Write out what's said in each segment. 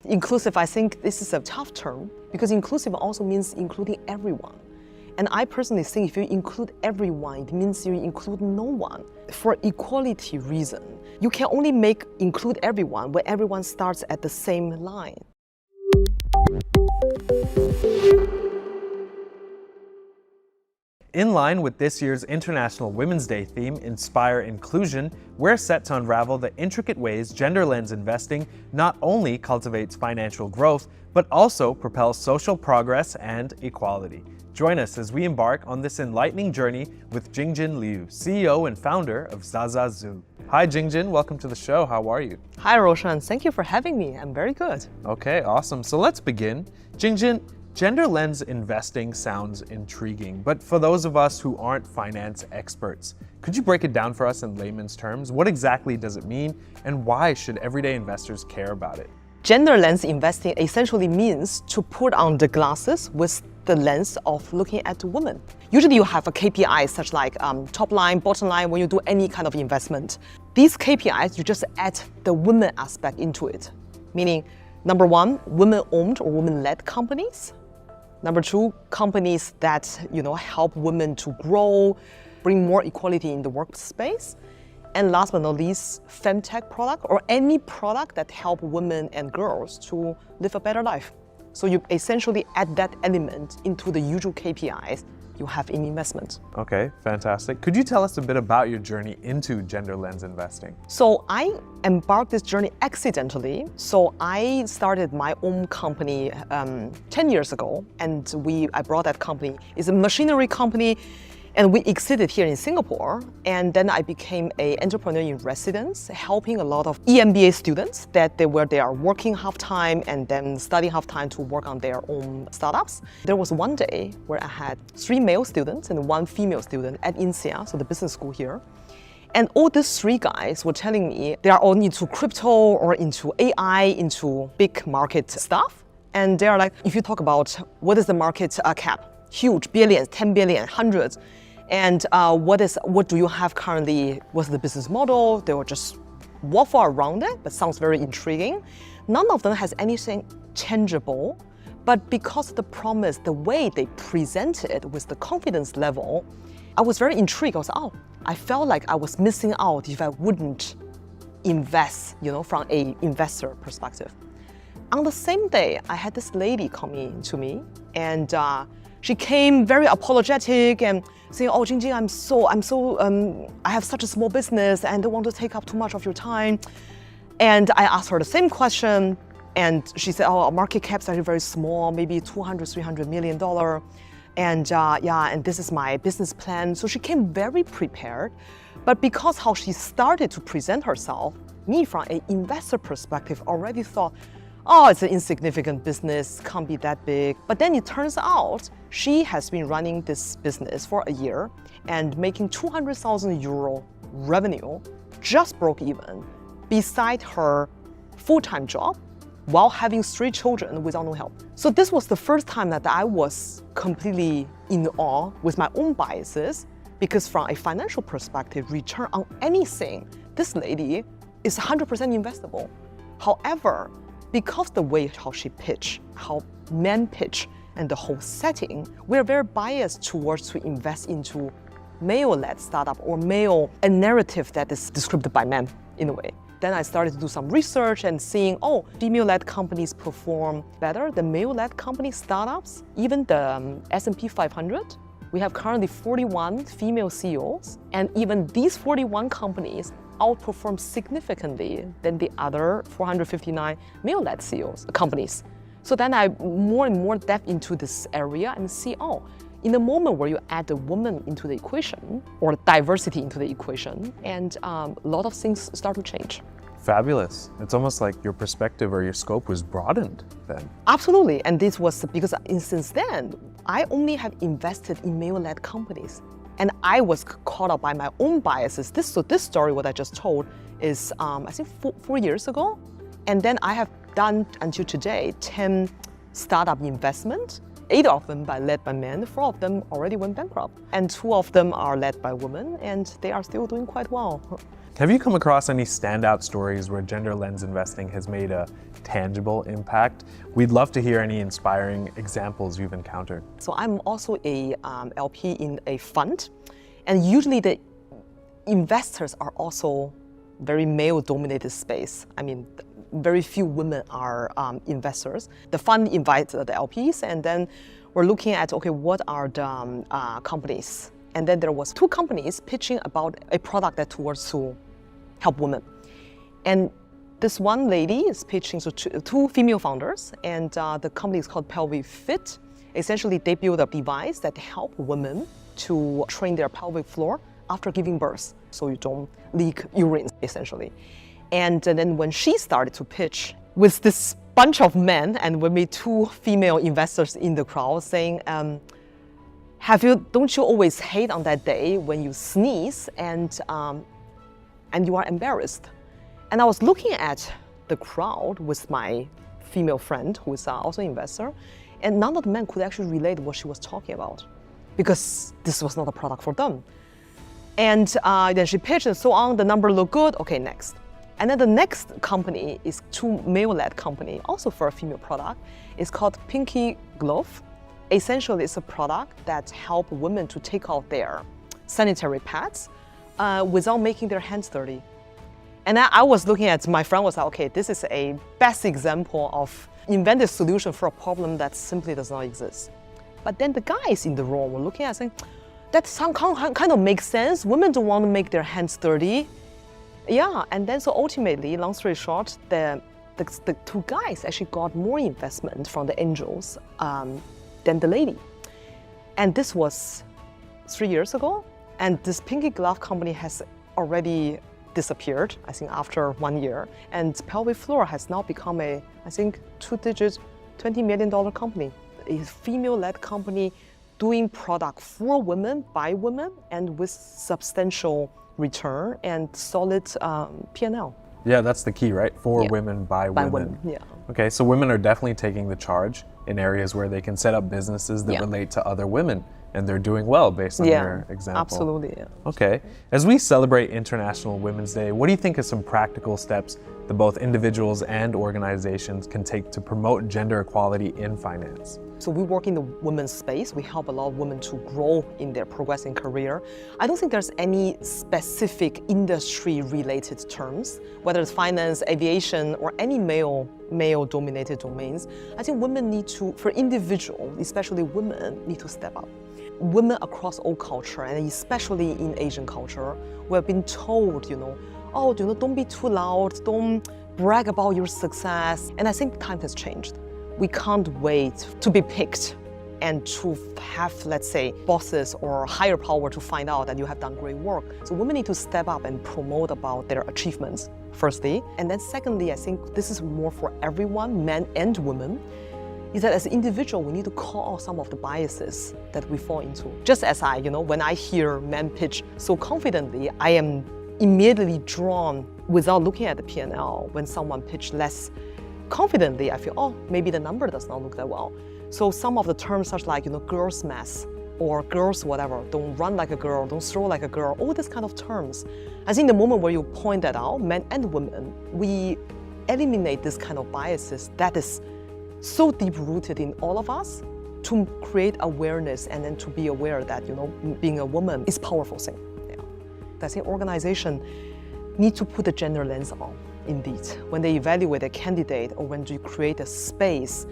Inclusive, I think this is a tough term because inclusive also means including everyone. And I personally think if you include everyone, it means you include no one. For equality reason, you can only include everyone when everyone starts at the same line. In line with this year's International Women's Day theme, Inspire Inclusion, we're set to unravel the intricate ways gender lens investing not only cultivates financial growth, but also propels social progress and equality. Join us as we embark on this enlightening journey with Jingjin Liu, CEO and founder of Zazazoo. Hi Jingjin, welcome to the show. How are you? Hi Roshan, thank you for having me. I'm very good. Okay, awesome. So let's begin. Jingjin, gender lens investing sounds intriguing, but for those of us who aren't finance experts, could you break it down for us in layman's terms? What exactly does it mean, and why should everyday investors care about it? Gender lens investing essentially means to put on the glasses with the lens of looking at women. Usually you have a KPI such like top line, bottom line when you do any kind of investment. These KPIs, you just add the women aspect into it, meaning number one, women-owned or women-led companies. Number two, companies that help women to grow, bring more equality in the workspace. And last but not least, femtech product or any product that help women and girls to live a better life. So you essentially add that element into the usual KPIs you have in investment. Okay, fantastic. Could you tell us a bit about your journey into gender lens investing? So I embarked this journey accidentally. So I started my own company 10 years ago, and I brought that company. It's a machinery company, and we exited here in Singapore. And then I became an entrepreneur in residence, helping a lot of EMBA students that they are working half-time and then studying half-time to work on their own startups. There was one day where I had 3 male students and 1 female student at INSEAD, so the business school here. And all these 3 guys were telling me they are all into crypto or into AI, into big market stuff. And they are like, if you talk about what is the market cap, huge, billions, 10 billion, hundreds. And what do you have currently? What's the business model? They will just waffle around it, but sounds very intriguing. None of them has anything tangible, but because of the promise, the way they presented with the confidence level, I was very intrigued. I was, I felt like I was missing out if I wouldn't invest, from an investor perspective. On the same day, I had this lady coming to me, and she came very apologetic and saying, "Oh, Jingjin, I have such a small business and don't want to take up too much of your time." And I asked her the same question, and she said, "Oh, our market cap's actually very small, maybe $200–300 million, and and this is my business plan." So she came very prepared, but because how she started to present herself, me from an investor perspective already thought, "Oh, it's an insignificant business, can't be that big." But then it turns out she has been running this business for a year and making 200,000 euro revenue, just broke even, beside her full-time job, while having 3 children without no help. So this was the first time that I was completely in awe with my own biases, because from a financial perspective, return on anything, this lady is 100% investable. However, because the way how she pitch, how men pitch, and the whole setting, we're very biased towards to invest into male-led startup or a narrative that is described by men in a way. Then I started to do some research and seeing, female-led companies perform better than male-led company startups. Even the S&P 500, we have currently 41 female CEOs, and even these 41 companies outperform significantly than the other 459 male-led CEOs, companies. So then I more and more depth into this area and see, in the moment where you add the woman into the equation or diversity into the equation, and a lot of things start to change. Fabulous. It's almost like your perspective or your scope was broadened then. Absolutely, and this was because since then, I only have invested in male-led companies. And I was caught up by my own biases. So this story, what I just told, is I think 4 years ago. And then I have done, until today, 10 startup investment. 8 of them led by men, 4 of them already went bankrupt. And 2 of them are led by women, and they are still doing quite well. Have you come across any standout stories where gender lens investing has made a tangible impact? We'd love to hear any inspiring examples you've encountered. So I'm also a LP in a fund, and usually the investors are also very male-dominated space. I mean, very few women are investors. The fund invites the LPs, and then we're looking at, okay, what are the companies? And then there was 2 companies pitching about a product that was to help women. And this one lady is pitching to 2 female founders, and the company is called Pelvic Fit. Essentially, they build a device that help women to train their pelvic floor after giving birth, so you don't leak urine, essentially. And then when she started to pitch with this bunch of men, and with me 2 female investors in the crowd saying, don't you always hate on that day when you sneeze and you are embarrassed? And I was looking at the crowd with my female friend, who is also an investor, and none of the men could actually relate what she was talking about, because this was not a product for them. And then she pitched and so on, the number looked good, okay, next. And then the next company is 2 male-led company, also for a female product. It's called Pinky Glove. Essentially, it's a product that helps women to take out their sanitary pads without making their hands dirty. And I was looking at, my friend was like, okay, this is a best example of inventive solution for a problem that simply does not exist. But then the guys in the room were looking at saying, that kind of makes sense. Women don't want to make their hands dirty. Yeah, and then so ultimately, long story short, the 2 guys actually got more investment from the angels than the lady. And this was 3 years ago, and this Pinky Glove company has already disappeared, I think, after 1 year. And Pelvic Floor has now become a, I think, 2-digit, $20 million company. A female-led company doing product for women, by women, and with substantial return and solid P&L. Yeah, that's the key, right? For women, by women. Yeah. Okay, so women are definitely taking the charge in areas where they can set up businesses that relate to other women, and they're doing well based on your example. Absolutely, yeah. Okay, as we celebrate International Women's Day, what do you think are some practical steps that both individuals and organizations can take to promote gender equality in finance? So we work in the women's space. We help a lot of women to grow in their progressing career. I don't think there's any specific industry-related terms, whether it's finance, aviation, or any male-dominated domains. I think women need to, for individuals, especially women, need to step up. Women across all culture, and especially in Asian culture, we have been told, don't be too loud, don't brag about your success. And I think time has changed. We can't wait to be picked and to have, let's say, bosses or higher power to find out that you have done great work. So women need to step up and promote about their achievements, firstly. And then secondly, I think this is more for everyone, men and women, is that as an individual, we need to call out some of the biases that we fall into. Just as when I hear men pitch so confidently, I am immediately drawn without looking at the P&L. When someone pitch less confidently, I feel, oh, maybe the number does not look that well. So some of the terms such like, girls math or girls whatever, don't run like a girl, don't throw like a girl, all these kind of terms. I think the moment where you point that out, men and women, we eliminate this kind of biases that is so deep-rooted in all of us, to create awareness and then to be aware that, being a woman is a powerful thing. Yeah. I think organization need to put the gender lens on, indeed. When they evaluate a candidate or when they create a space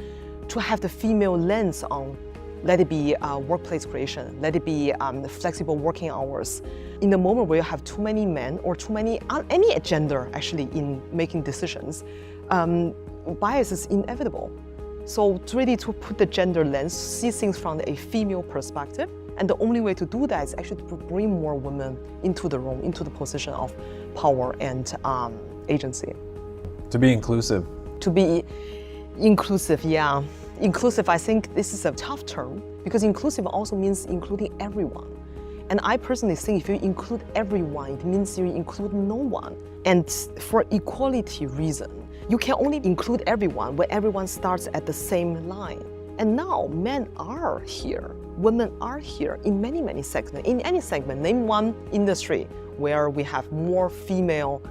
to have the female lens on, let it be workplace creation, let it be flexible working hours. In the moment where you have too many men or too many, any gender actually in making decisions, bias is inevitable. So it's really to put the gender lens, see things from a female perspective. And the only way to do that is actually to bring more women into the room, into the position of power and agency. To be inclusive. To be inclusive, yeah. Inclusive, I think this is a tough term because inclusive also means including everyone. And I personally think if you include everyone, it means you include no one. And for equality reason, you can only include everyone when everyone starts at the same line. And now men are here, women are here in many, many segments. In any segment, name one industry where we have more female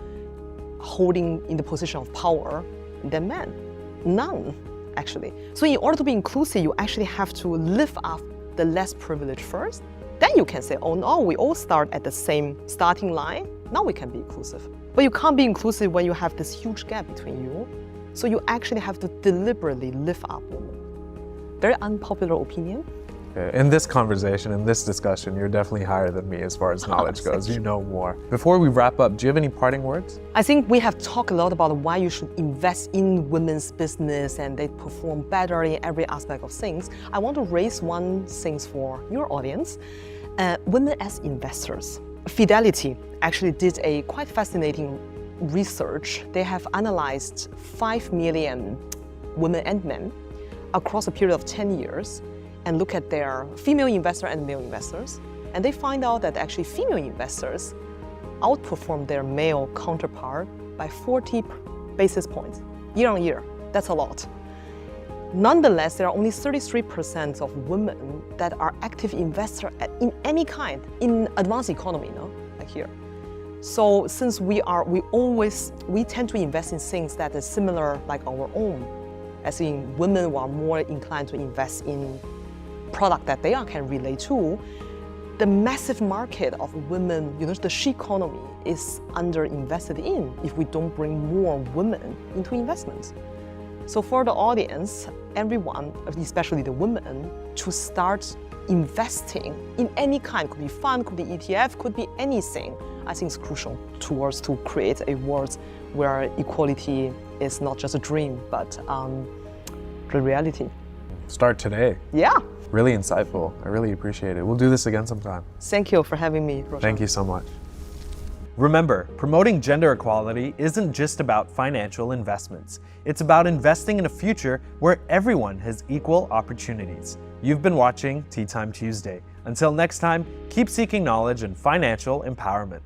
holding in the position of power than men. None, actually. So in order to be inclusive, you actually have to lift up the less privileged first. Then you can say, oh no, we all start at the same starting line. Now we can be inclusive. But you can't be inclusive when you have this huge gap between you. So you actually have to deliberately lift up women. Very unpopular opinion. In this conversation, in this discussion, you're definitely higher than me as far as knowledge goes. You know more. Before we wrap up, do you have any parting words? I think we have talked a lot about why you should invest in women's business and they perform better in every aspect of things. I want to raise one thing for your audience. Women as investors. Fidelity actually did a quite fascinating research. They have analyzed 5 million women and men across a period of 10 years and look at their female investor and male investors. And they find out that actually female investors outperform their male counterpart by 40 basis points year on year. That's a lot. Nonetheless, there are only 33% of women that are active investors in any kind, in advanced economy, like here. So since we tend to invest in things that are similar like our own, as in women who are more inclined to invest in product that they can relate to, the massive market of women, the she economy is underinvested in if we don't bring more women into investments. So for the audience, everyone, especially the women, to start investing in any kind, could be fund, could be ETF, could be anything, I think is crucial towards to create a world where equality is not just a dream, but the reality. Start today. Yeah. Really insightful. I really appreciate it. We'll do this again sometime. Thank you for having me, Roshan. Thank you so much. Remember, promoting gender equality isn't just about financial investments. It's about investing in a future where everyone has equal opportunities. You've been watching Tea Time Tuesday. Until next time, keep seeking knowledge and financial empowerment.